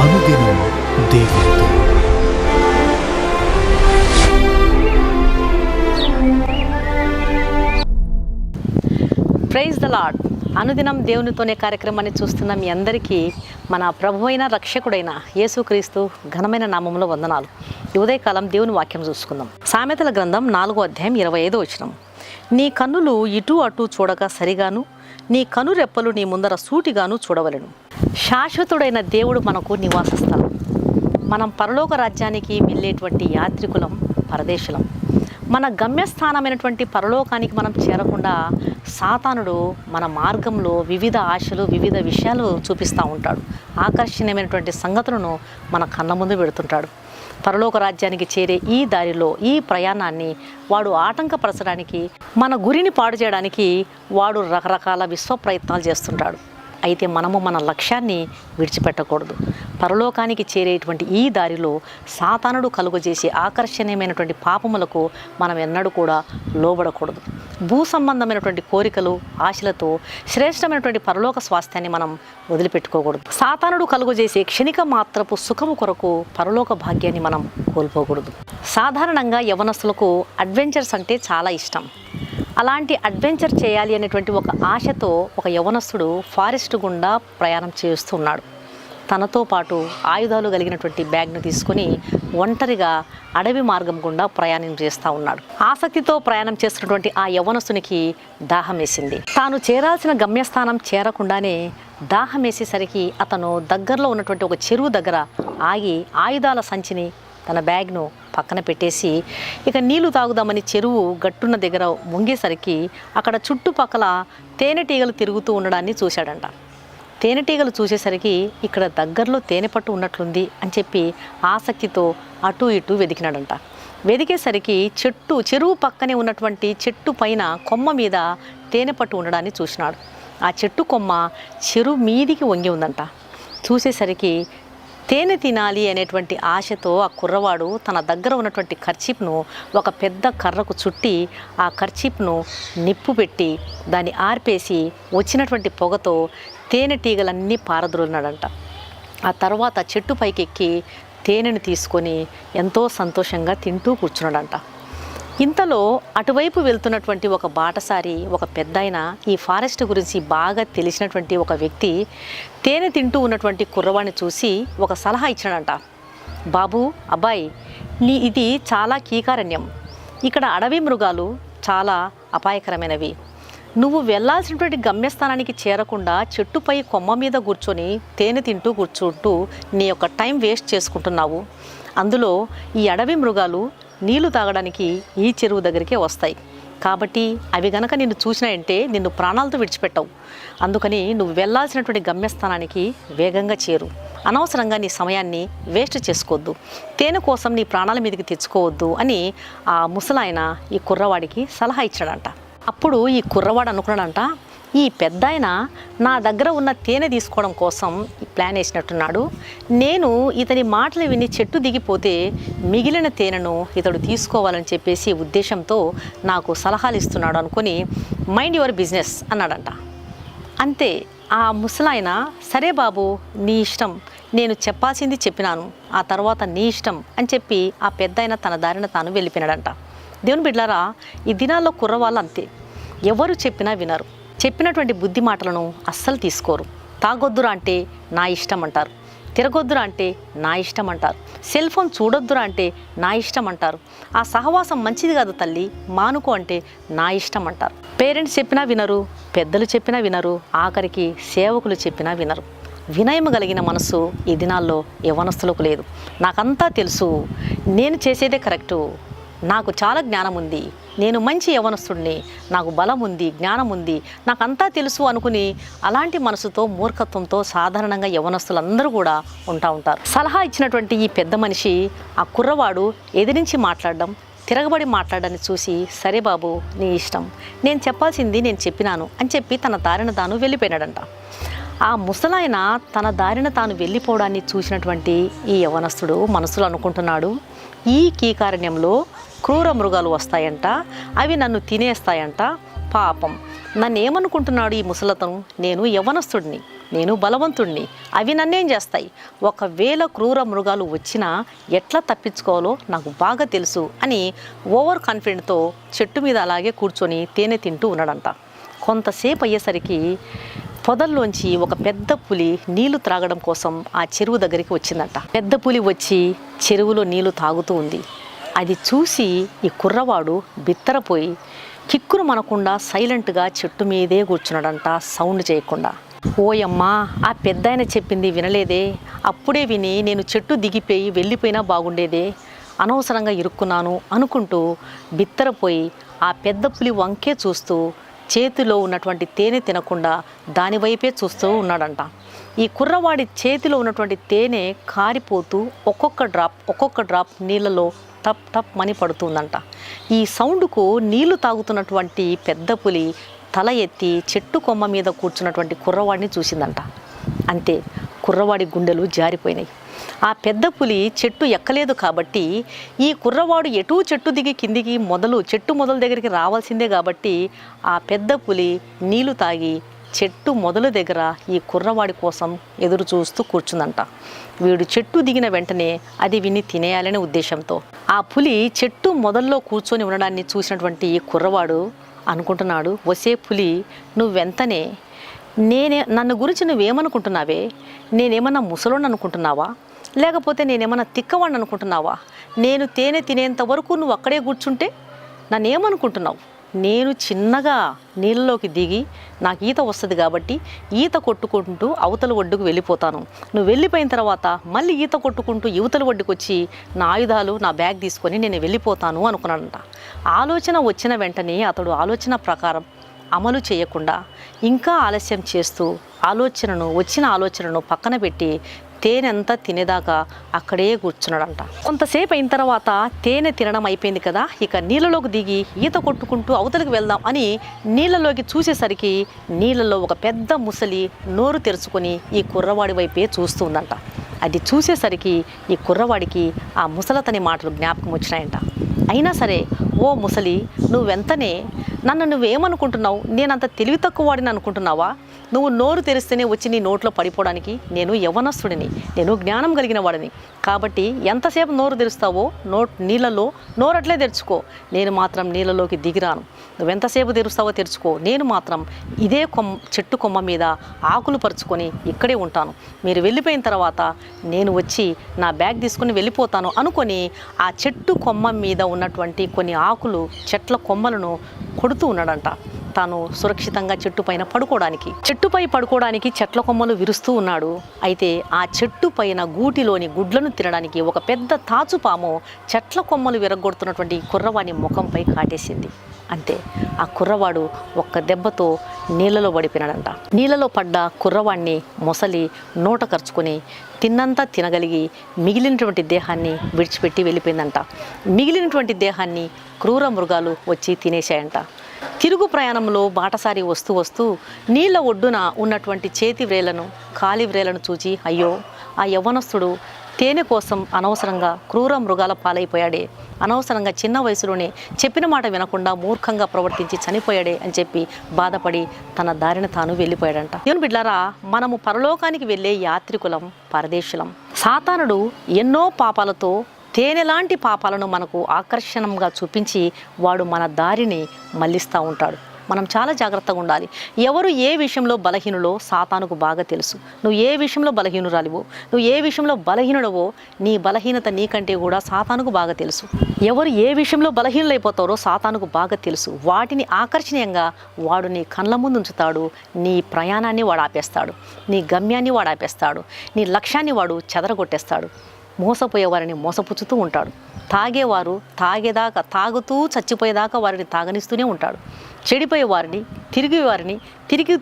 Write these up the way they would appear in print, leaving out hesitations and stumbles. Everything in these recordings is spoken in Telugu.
అనుదినం దేవునితో. Praise the Lord. అనుదినం దేవునితోనే కార్యక్రమాన్ని చూస్తున్న మీ అందరికీ మన ప్రభువైన రక్షకుడైన యేసుక్రీస్తు ఘనమైన నామములో వందనాలు. ఈ ఉదయకాలం దేవుని వాక్యం చూసుకుందాం. సామెతల గ్రంథం 4వ అధ్యాయం 25వ వచనం. నీ కన్నులు ఇటు అటు చూడక సరిగాను, నీ కనురెప్పలు నీ ముందర సూటిగాను చూడవలెను. శాశ్వతుడైన దేవుడు మనకు నివాస స్థలం. మనం పరలోక రాజ్యానికి వెళ్ళేటువంటి యాత్రికులం, పరదేశులం. మన గమ్యస్థానమైనటువంటి పరలోకానికి మనం చేరకుండా సాతానుడు మన మార్గంలో వివిధ ఆశలు, వివిధ విషయాలు చూపిస్తూ ఉంటాడు. ఆకర్షణీయమైనటువంటి సంగతులను మన కళ్ళ ముందు పెడుతుంటాడు. పరలోక రాజ్యానికి చేరే ఈ దారిలో, ఈ ప్రయాణాన్ని వాడు ఆటంకపరచడానికి, మన గురిని పాడు చేయడానికి వాడు రకరకాల విశ్వ ప్రయత్నాలు చేస్తుంటాడు. అయితే మనము మన లక్ష్యాన్ని విడిచిపెట్టకూడదు. పరలోకానికి చేరేటువంటి ఈ దారిలో సాతానుడు కలుగజేసే ఆకర్షణీయమైనటువంటి పాపములకు మనం ఎన్నడూ కూడా లోబడకూడదు. భూ సంబంధమైనటువంటి కోరికలు, ఆశలతో శ్రేష్టమైనటువంటి పరలోక స్వాస్థ్యాన్ని మనం వదిలిపెట్టుకోకూడదు. సాతానుడు కలుగజేసే క్షణిక మాత్రపు సుఖము కొరకు పరలోక భాగ్యాన్ని మనం కోల్పోకూడదు. సాధారణంగా యవనస్తులకు అడ్వెంచర్స్ అంటే చాలా ఇష్టం. అలాంటి అడ్వెంచర్ చేయాలి అనేటువంటి ఒక ఆశతో ఒక యవనస్తుడు ఫారెస్ట్ గుండా ప్రయాణం చేస్తున్నాడు. తనతో పాటు ఆయుధాలు కలిగినటువంటి బ్యాగ్ను తీసుకొని ఒంటరిగా అడవి మార్గం గుండా ప్రయాణం చేస్తూ ఉన్నాడు. ఆసక్తితో ప్రయాణం చేస్తున్నటువంటి ఆ యవ్వనస్తునికి దాహం వేసింది. తాను చేరాల్సిన గమ్యస్థానం చేరకుండానే దాహం వేసేసరికి అతను దగ్గరలో ఉన్నటువంటి ఒక చెరువు దగ్గర ఆగి ఆయుధాల సంచిని, తన బ్యాగ్ను పక్కన పెట్టేసి ఇక నీళ్లు తాగుదామని చెరువు గట్టున్న దగ్గర వంగేసరికి అక్కడ చుట్టుపక్కల తేనెటీగలు తిరుగుతూ ఉండడాన్ని చూశాడంట. తేనెటీగలు చూసేసరికి ఇక్కడ దగ్గరలో తేనె పట్టు ఉన్నట్లుంది అని చెప్పి ఆసక్తితో అటు ఇటు వెతికినాడంట. వెతికేసరికి చెరువు పక్కనే ఉన్నటువంటి చెట్టు పైన కొమ్మ మీద తేనె పట్టు ఉండడాన్ని చూసినాడు. ఆ చెట్టు కొమ్మ చెరువు మీదికి వంగి ఉందంట. చూసేసరికి తేనె తినాలి అనేటువంటి ఆశతో ఆ కుర్రవాడు తన దగ్గర ఉన్నటువంటి కర్చీప్ను ఒక పెద్ద కర్రకు చుట్టి ఆ కర్చీప్ను నిప్పు పెట్టి దాన్ని ఆర్పేసి వచ్చినటువంటి పొగతో తేనెటీగలన్నీ పారద్రోలినాడంట. ఆ తర్వాత చెట్టు పైకి ఎక్కి తేనెను తీసుకొని ఎంతో సంతోషంగా తింటూ కూర్చున్నాడంట. ఇంతలో అటువైపు వెళ్తున్నటువంటి ఒక బాటసారి, ఒక పెద్దాయన, ఈ ఫారెస్ట్ గురించి బాగా తెలిసినటువంటి ఒక వ్యక్తి తేనె తింటూ ఉన్నటువంటి కుర్రవాడిని చూసి ఒక సలహా ఇచ్చాడంట. బాబు, అబ్బాయి, ఇది చాలా కీకారణ్యం. ఇక్కడ అడవి మృగాలు చాలా అపాయకరమైనవి. నువ్వు వెళ్ళాల్సినటువంటి గమ్యస్థానానికి చేరకుండా చెట్టుపై కొమ్మ మీద కూర్చొని తేనె తింటూ కూర్చుంటూ నీ యొక్క టైం వేస్ట్ చేసుకుంటున్నావు. అందులో ఈ అడవి మృగాలు నీళ్లు తాగడానికి ఈ చెరువు దగ్గరికే వస్తాయి. కాబట్టి అవి గనక నిన్ను చూసినాయంటే నిన్ను ప్రాణాలతో విడిచిపెట్టవు. అందుకని నువ్వు వెళ్ళాల్సినటువంటి గమ్యస్థానానికి వేగంగా చేరు. అనవసరంగా నీ సమయాన్ని వేస్ట్ చేసుకోవద్దు. తేనె కోసం నీ ప్రాణాల మీదకి తెచ్చుకోవద్దు అని ఆ ముసలాయన ఈ కుర్రవాడికి సలహా ఇచ్చాడంట. అప్పుడు ఈ కుర్రవాడు అనుకున్నాడంట, ఈ పెద్దాయన నా దగ్గర ఉన్న తేనె తీసుకోవడం కోసం ప్లాన్ వేసినట్టున్నాడు. నేను ఇతని మాటలు విని చెట్టు దిగిపోతే మిగిలిన తేనెను ఇతడు తీసుకోవాలని చెప్పేసి ఉద్దేశంతో నాకు సలహాలు ఇస్తున్నాడు అనుకుని మైండ్ యువర్ బిజినెస్ అన్నాడంట. అంతే. ఆ ముసలాయన సరే బాబు, నీ ఇష్టం, నేను చెప్పాల్సింది చెప్పినాను, ఆ తర్వాత నీ ఇష్టం అని చెప్పి ఆ పెద్దాయన తన దారిన తాను వెళ్ళిపోయినాడంట. దేవుని బిడ్డలారా, ఈ దినాల్లో కుర్రవాళ్ళు అంతే. ఎవరు చెప్పినా వినరు. చెప్పినటువంటి బుద్ధి మాటలను అస్సలు తీసుకోరు. తాగొద్దురా అంటే నా ఇష్టం అంటారు. తిరగొద్దురా అంటే నా ఇష్టం అంటారు. సెల్ ఫోన్ చూడొద్దురా అంటే నా ఇష్టం అంటారు. ఆ సహవాసం మంచిది కాదు తల్లి, మానుకో అంటే నా ఇష్టం అంటారు. పేరెంట్స్ చెప్పినా వినరు, పెద్దలు చెప్పినా వినరు, ఆఖరికి సేవకులు చెప్పినా వినరు. వినయం కలిగిన మనసు ఈ దినాల్లో యవ్వనస్తులకు లేదు. నాకంతా తెలుసు, నేను చేసేదే కరెక్టు, నాకు చాలా జ్ఞానం ఉంది, నేను మంచి యవనస్తుడిని, నాకు బలం ఉంది, జ్ఞానం ఉంది, నాకంతా తెలుసు అనుకుని అలాంటి మనసుతో, మూర్ఖత్వంతో సాధారణంగా యవనస్తులందరూ కూడా ఉంటారు. సలహా ఇచ్చినటువంటి ఈ పెద్ద మనిషి ఆ కుర్రవాడు ఎదిరించి మాట్లాడడం, తిరగబడి మాట్లాడడాన్ని చూసి సరే బాబు, నీ ఇష్టం, నేను చెప్పాల్సింది నేను చెప్పినాను అని చెప్పి తన దారిన తాను వెళ్ళిపోయినాడంట. ఆ ముసలాయన తన దారిన తాను వెళ్ళిపోవడాన్ని చూసినటువంటి ఈ యవనస్తుడు మనసులో అనుకుంటున్నాడు, ఈ కీకారణ్యంలో క్రూర మృగాలు వస్తాయంట, అవి నన్ను తినేస్తాయంట, పాపం నన్ను ఏమనుకుంటున్నాడు ఈ ముసలతను, నేను యవ్వనస్తుడిని, నేను బలవంతుణ్ణి, అవి నన్నేం చేస్తాయి, ఒకవేళ క్రూర మృగాలు వచ్చినా ఎట్లా తప్పించుకోవాలో నాకు బాగా తెలుసు అని ఓవర్ కాన్ఫిడెంట్తో చెట్టు మీద అలాగే కూర్చొని తేనె తింటూ ఉన్నాడంట. కొంతసేపు అయ్యేసరికి పొదల్లోంచి ఒక పెద్ద పులి నీళ్లు త్రాగడం కోసం ఆ చెరువు దగ్గరికి వచ్చిందంట. పెద్ద పులి వచ్చి చెరువులో నీళ్లు తాగుతూ ఉంది. అది చూసి ఈ కుర్రవాడు బిత్తరపోయి కిక్కురు మనకుండా సైలెంట్గా చెట్టు మీదే కూర్చున్నాడంట, సౌండ్ చేయకుండా. ఓయమ్మా, ఆ పెద్దాయన చెప్పింది వినలేదే, అప్పుడే విని నేను చెట్టు దిగిపోయి వెళ్ళిపోయినా బాగుండేదే, అనవసరంగా ఇరుక్కున్నాను అనుకుంటూ బిత్తరపోయి ఆ పెద్ద పులి వంకే చూస్తూ చేతిలో ఉన్నటువంటి తేనె తినకుండా దాని వైపే చూస్తూ ఉన్నాడంట. ఈ కుర్రవాడి చేతిలో ఉన్నటువంటి తేనె కారిపోతూ ఒక్కొక్క డ్రాప్ నీళ్ళలో టప్ టప్ మని పడుతుందంట. ఈ సౌండ్కు నీళ్లు తాగుతున్నటువంటి పెద్ద పులి తల ఎత్తి చెట్టు కొమ్మ మీద కూర్చున్నటువంటి కుర్రవాడిని చూసిందంట. అంతే, కుర్రవాడి గుండెలు జారిపోయినాయి. ఆ పెద్ద పులి చెట్టు ఎక్కలేదు కాబట్టి ఈ కుర్రవాడు ఎటూ చెట్టు దిగి కిందికి చెట్టు మొదలు దగ్గరికి రావాల్సిందే కాబట్టి ఆ పెద్ద పులి నీళ్లు తాగి చెట్టు మొదలు దగ్గర ఈ కుర్రవాడి కోసం ఎదురు చూస్తూ కూర్చుందంట. వీడు చెట్టు దిగిన వెంటనే అది విని తినేయాలనే ఉద్దేశంతో ఆ పులి చెట్టు మొదల్లో కూర్చొని ఉండడాన్ని చూసినటువంటి ఈ కుర్రవాడు అనుకుంటున్నాడు, వసే పులి, నువ్వెంతనే నన్ను గురించి నువ్వేమనుకుంటున్నావే, నేనేమన్నా ముసలోని అనుకుంటున్నావా, లేకపోతే నేనేమన్నా తిక్కవాడిని అనుకుంటున్నావా, నేను తేనె తినేంత వరకు నువ్వు అక్కడే కూర్చుంటే నన్నేమనుకుంటున్నావు, నేను చిన్నగా నీళ్ళలోకి దిగి నాకు ఈత వస్తుంది కాబట్టి ఈత కొట్టుకుంటూ అవతల ఒడ్డుకు వెళ్ళిపోతాను, నువ్వు వెళ్ళిపోయిన తర్వాత మళ్ళీ ఈత కొట్టుకుంటూ యువతల ఒడ్డుకు వచ్చి నా ఆయుధాలు నా బ్యాగ్ తీసుకొని నేను వెళ్ళిపోతాను అనుకున్నాడంట. ఆలోచన వచ్చిన వెంటనే అతడు ఆలోచన ప్రకారం అమలు చేయకుండా ఇంకా ఆలస్యం చేస్తూ వచ్చిన ఆలోచనను పక్కన పెట్టి తేనెంతా తినేదాకా అక్కడే కూర్చున్నాడంట. కొంతసేపు అయిన తర్వాత తేనె తినడం అయిపోయింది కదా, ఇక నీళ్ళలోకి దిగి ఈత కొట్టుకుంటూ అవతలికి వెళ్దాం అని నీళ్ళలోకి చూసేసరికి నీళ్ళలో ఒక పెద్ద ముసలి నోరు తెరుచుకొని ఈ కుర్రవాడి వైపే చూస్తుందంట. అది చూసేసరికి ఈ కుర్రవాడికి ఆ ముసలతని మాటలు జ్ఞాపకం వచ్చినాయంట. అయినా సరే, ఓ ముసలి, నువ్వెంతనే నన్ను నువ్వేమనుకుంటున్నావు, నేనంత తెలివి తక్కువ వాడిని అనుకుంటున్నావా, నువ్వు నోరు తెరిస్తేనే వచ్చి నీ నోట్లో పడిపోవడానికి నేను యవ్వనస్తుడిని, నేను జ్ఞానం కలిగిన వాడిని, కాబట్టి ఎంతసేపు నోరు తెరుస్తావో నీళ్ళలో నోరట్లే తెరుచుకో, నేను మాత్రం నీళ్ళలోకి దిగిరాను, నువ్వెంతసేపు తెరుస్తావో తెరుచుకో, నేను మాత్రం ఇదే చెట్టు కొమ్మ మీద ఆకులు పరుచుకొని ఇక్కడే ఉంటాను, మీరు వెళ్ళిపోయిన తర్వాత నేను వచ్చి నా బ్యాగ్ తీసుకొని వెళ్ళిపోతాను అనుకొని ఆ చెట్టు కొమ్మ మీద ఉన్నటువంటి కొన్ని ఆకులు చెట్ల కొమ్మలను కొడుతూ ఉన్నాడంట. తాను సురక్షితంగా చెట్టుపై పడుకోవడానికి చెట్ల కొమ్మలు విరుస్తూ ఉన్నాడు. అయితే ఆ చెట్టు పైన గూటిలోని గుడ్లను తినడానికి ఒక పెద్ద తాచుపాము చెట్ల కొమ్మలు విరగొడుతున్నటువంటి కుర్రవాడి ముఖంపై కాటేసింది. అంతే, ఆ కుర్రవాడు ఒక్క దెబ్బతో నీళ్ళలో పడిపోయినాడంట. నీళ్ళలో పడ్డ కుర్రవాడిని మొసలి నోట ఖర్చుకొని తిన్నంతా తినగలిగి మిగిలినటువంటి దేహాన్ని విడిచిపెట్టి వెళ్ళిపోయిందంట. మిగిలినటువంటి దేహాన్ని క్రూర మృగాలు వచ్చి తినేశాయంట. తిరుగు ప్రయాణంలో బాటసారి వస్తూ నీళ్ళ ఒడ్డున ఉన్నటువంటి చేతి వ్రేలను కాలి వ్రేలను చూచి, అయ్యో, ఆ యవ్వనస్తుడు తేనె కోసం అనవసరంగా క్రూర మృగాల పాలైపోయాడే, అనవసరంగా చిన్న వయసులోనే చెప్పిన మాట వినకుండా మూర్ఖంగా ప్రవర్తించి చనిపోయాడే అని చెప్పి బాధపడి తన దారిని తాను వెళ్ళిపోయాడంట. దేవుని బిడ్డలారా, మనము పరలోకానికి వెళ్ళే యాత్రికులం, పరదేశులం. సాతానుడు ఎన్నో పాపాలతో తేనెలాంటి పాపాలను మనకు ఆకర్షణంగా చూపించి వాడు మన దారిని మళ్ళిస్తూ ఉంటాడు. మనం చాలా జాగ్రత్తగా ఉండాలి. ఎవరు ఏ విషయంలో బలహీనులో సాతానుకు బాగా తెలుసు. నువ్వు ఏ విషయంలో బలహీనురాలివో, నువ్వు ఏ విషయంలో బలహీనుడవో, నీ బలహీనత నీకంటే కూడా సాతానుకు బాగా తెలుసు. ఎవరు ఏ విషయంలో బలహీనులైపోతారో సాతానుకు బాగా తెలుసు. వాటిని ఆకర్షణీయంగా వాడు నీ కళ్ళ ముందు ఉంచుతాడు. నీ ప్రయాణాన్ని వాడు ఆపేస్తాడు, నీ గమ్యాన్ని వాడు ఆపేస్తాడు, నీ లక్ష్యాన్ని వాడు చెదరగొట్టేస్తాడు. మోసపోయేవారిని మోసపుచ్చుతూ ఉంటాడు. తాగేవారు తాగుతూ చచ్చిపోయేదాకా వారిని తాగనిస్తూనే ఉంటాడు. చెడిపోయే వారిని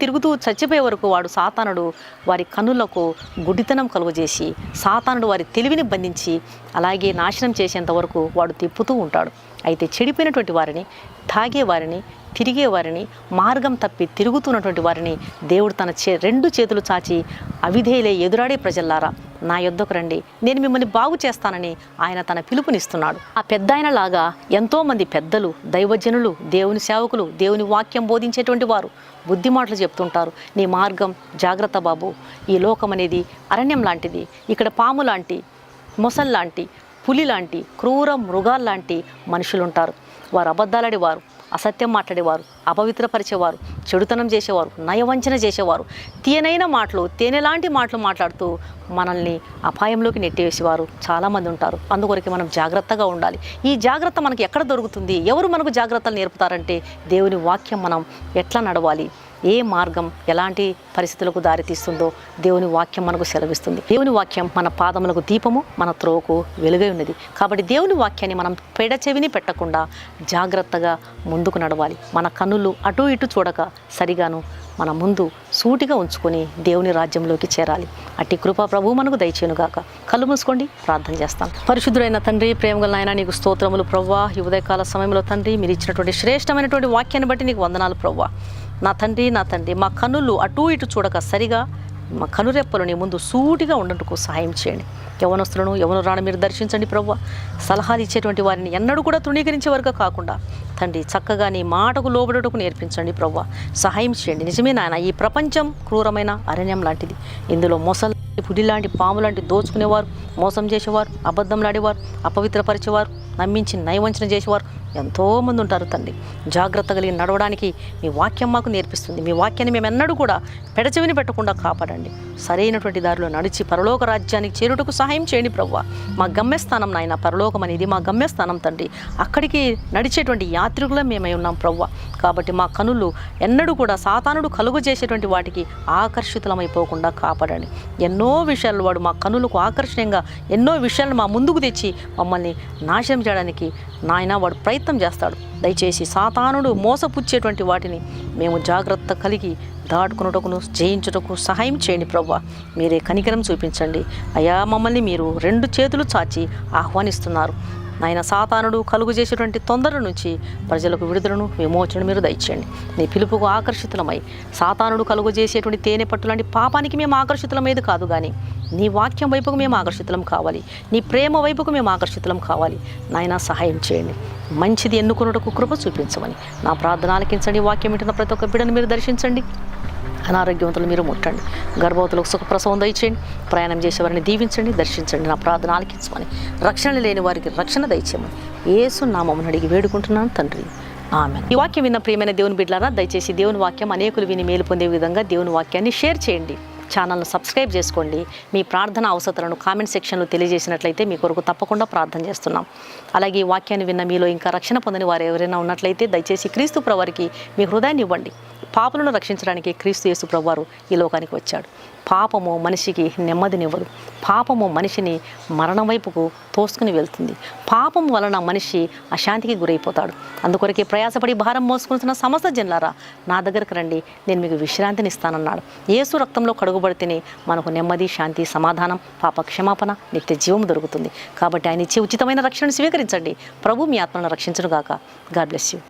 తిరుగుతూ చచ్చిపోయే వరకు వాడు సాతానుడు వారి కన్నులకు గుడ్డితనం కలుగజేసి సాతానుడు వారి తెలివిని బంధించి అలాగే నాశనం చేసేంత వరకు వాడు తిప్పుతూ ఉంటాడు. అయితే చెడిపోయినటువంటి వారిని, తాగేవారిని, తిరిగేవారిని, మార్గం తప్పి తిరుగుతున్నటువంటి వారిని దేవుడు తన రెండు చేతులు చాచి, అవిధేయులే ఎదురాడే ప్రజల్లారా నా యొద్దకు రండి, నేను మిమ్మల్ని బాగు చేస్తానని ఆయన తన పిలుపునిస్తున్నాడు. ఆ పెద్ద ఆయనలాగా ఎంతోమంది పెద్దలు, దైవజనులు, దేవుని సేవకులు, దేవుని వాక్యం బోధించేటువంటి వారు బుద్ధి మాటలు చెప్తుంటారు. నీ మార్గం జాగ్రత్త బాబు, ఈ లోకం అనేది అరణ్యం లాంటిది, ఇక్కడ పాము లాంటి, మొసల్లాంటి, పులి లాంటి, క్రూర మృగాల్లాంటి మనుషులు ఉంటారు. వారు అబద్ధాలాడేవారు, అసత్యం మాట్లాడేవారు, అపవిత్రపరిచేవారు, చెడుతనం చేసేవారు, నయవంచన చేసేవారు, తీయనైన మాటలు, తేనెలాంటి మాటలు మాట్లాడుతూ మనల్ని అపాయంలోకి నెట్టివేసేవారు చాలామంది ఉంటారు. అందుకొరకు మనం జాగ్రత్తగా ఉండాలి. ఈ జాగ్రత్త మనకి ఎక్కడ దొరుకుతుంది? ఎవరు మనకు జాగ్రత్తలు నేర్పుతారంటే దేవుని వాక్యం మనం ఎట్లా నడవాలి, ఏ మార్గం ఎలాంటి పరిస్థితులకు దారితీస్తుందో దేవుని వాక్యం మనకు సెలవిస్తుంది. దేవుని వాక్యం మన పాదములకు దీపము, మన త్రోవకు వెలుగై ఉన్నది. కాబట్టి దేవుని వాక్యాన్ని మనం పెడచెవిని పెట్టకుండా జాగ్రత్తగా ముందుకు నడవాలి. మన కన్నులు అటు ఇటు చూడక సరిగాను మన ముందు సూటిగా ఉంచుకొని దేవుని రాజ్యంలోకి చేరాలి. అట్టి కృప ప్రభువు మనకు దయచేయునుగాక. కళ్ళు మూసుకోండి, ప్రార్థన చేస్తాను. పరిశుద్ధుడైన తండ్రి, ప్రేమగల నాయన, నీకు స్తోత్రములు ప్రభువా. ఈ ఉదయకాల సమయంలో తండ్రి, మీరు ఇచ్చినటువంటి శ్రేష్టమైనటువంటి వాక్యాన్ని బట్టి నీకు వందనాలు ప్రభువా. నా తండ్రి, మా కన్నులు అటు ఇటు చూడక సరిగా మా కనురెప్పలు నీ ముందు సూటిగా ఉండటకు సహాయం చేయండి. యవనస్తులను, యవనురాలను మీరు దర్శించండి ప్రభువా. సలహాలు ఇచ్చేటువంటి వారిని ఎన్నడూ కూడా తృణీకరించే వరకు కాకుండా తండ్రి చక్కగా నీ మాటకు లోబడుటకు నేర్పించండి ప్రభువా. సహాయం చేయండి. నిజమే నాయన, ఈ ప్రపంచం క్రూరమైన అరణ్యం లాంటిది. ఇందులో మొసలు, పులి లాంటి, పాము లాంటి దోచుకునేవారు, మోసం చేసేవారు, అబద్ధంలాడేవారు, అపవిత్రపరిచేవారు, నమ్మించి నయవంచన చేసేవారు ఎంతోమంది ఉంటారు తండ్రి. జాగ్రత్త కలిగి నడవడానికి మీ వాక్యం మాకు నేర్పిస్తుంది. మీ వాక్యాన్ని మేము ఎన్నడూ కూడా పెడచెవిని పెట్టకుండా కాపాడండి. సరైనటువంటి దారిలో నడిచి పరలోక రాజ్యానికి చేరుటకు సహాయం చేయండి ప్రభువా. మా గమ్యస్థానం నాయన పరలోకం అనేది మా గమ్యస్థానం తండ్రి. అక్కడికి నడిచేటువంటి యాత్రికులం మేమై ఉన్నాం ప్రభువా. కాబట్టి మా కనులు ఎన్నడూ కూడా సాతానుడు కలుగు చేసేటువంటి వాటికి ఆకర్షితులమైపోకుండా కాపాడండి. ఎన్నో విషయాలు వాడు మా కనులకు ఆకర్షణీయంగా ఎన్నో విషయాలను మా ముందుకు తెచ్చి మమ్మల్ని నాశనం చేయడానికి నాయన వాడు ప్రయత్నం చేస్తాడు. దయచేసి సాతానుడు మోసపుచ్చేటువంటి వాటిని మేము జాగ్రత్త కలిగి దాటుకున్నటకును జయించుటకు సహాయం చేయండి ప్రభువా. మీరే కనికరం చూపించండి అయ్యా. మమ్మల్ని మీరు 2 చేతులు చాచి ఆహ్వానిస్తున్నారు నాయన. సాతానుడు కలుగు చేసేటువంటి తొందర నుంచి ప్రజలకు విడుదలను, విమోచనను మీరు దయచేయండి. నీ పిలుపుకు ఆకర్షితులమై సాతానుడు కలుగు చేసేటువంటి తేనె పట్టు లాంటి పాపానికి మేము ఆకర్షితులమేది కాదు, కానీ నీ వాక్యం వైపుకు మేము ఆకర్షితులం కావాలి. నీ ప్రేమ వైపుకు మేము ఆకర్షితులం కావాలి. నాయన సహాయం చేయండి. మంచిది ఎన్నుకున్నటకు కృప చూపించమని నా ప్రార్థన ఆలకించండి. వాక్యం వింటున్న ప్రతి ఒక్క బిడ్డను మీరు దర్శించండి. అనారోగ్యవంతులు మీరు ముట్టండి. గర్భవతులకు సుఖప్రసవం దయచేయండి. ప్రయాణం చేసేవారిని దీవించండి, దర్శించండి. నా ప్రార్థన ఆలకించమని, రక్షణ లేని వారికి రక్షణ దయచేయమని యేసు నామమున అడిగి వేడుకుంటున్నాను తండ్రి, ఆమేన్. ఈ వాక్యం విన్న ప్రియమైన దేవుని బిడ్డలారా, దయచేసి దేవుని వాక్యం అనేకులు విని మేలు పొందే విధంగా దేవుని వాక్యాన్ని షేర్ చేయండి. ఛానల్ను సబ్స్క్రైబ్ చేసుకోండి. మీ ప్రార్థన అవసరాలను కామెంట్ సెక్షన్లో తెలియజేసినట్లయితే మీ కొరకు తప్పకుండా ప్రార్థన చేస్తున్నాం. అలాగే ఈ వాక్యాన్ని విన్న మీలో ఇంకా రక్షణ పొందని వారు ఎవరైనా ఉన్నట్లయితే దయచేసి క్రీస్తు ప్రభువారికి మీ హృదయాన్ని ఇవ్వండి. పాపులను రక్షించడానికి క్రీస్తు యేసు ప్రభువారు ఈ లోకానికి వచ్చాడు. పాపము మనిషికి నెమ్మదినివ్వదు. పాపము మనిషిని మరణం వైపుకు తోసుకుని వెళ్తుంది. పాపం వలన మనిషి అశాంతికి గురైపోతాడు. అందుకొరకే ప్రయాసపడి భారం మోసుకుంటున్న సమస్త జనులారా నా దగ్గరకు రండి, నేను మీకు విశ్రాంతిని ఇస్తానన్నాడు. యేసు రక్తంలో కడుగుబడితేనే మనకు నెమ్మది, శాంతి, సమాధానం, పాప క్షమాపణ, నిత్య జీవం దొరుకుతుంది. కాబట్టి ఆయన ఇచ్చే ఉచితమైన రక్షణను స్వీకరించండి. ప్రభు మీ ఆత్మను రక్షించునుగాక. God bless you.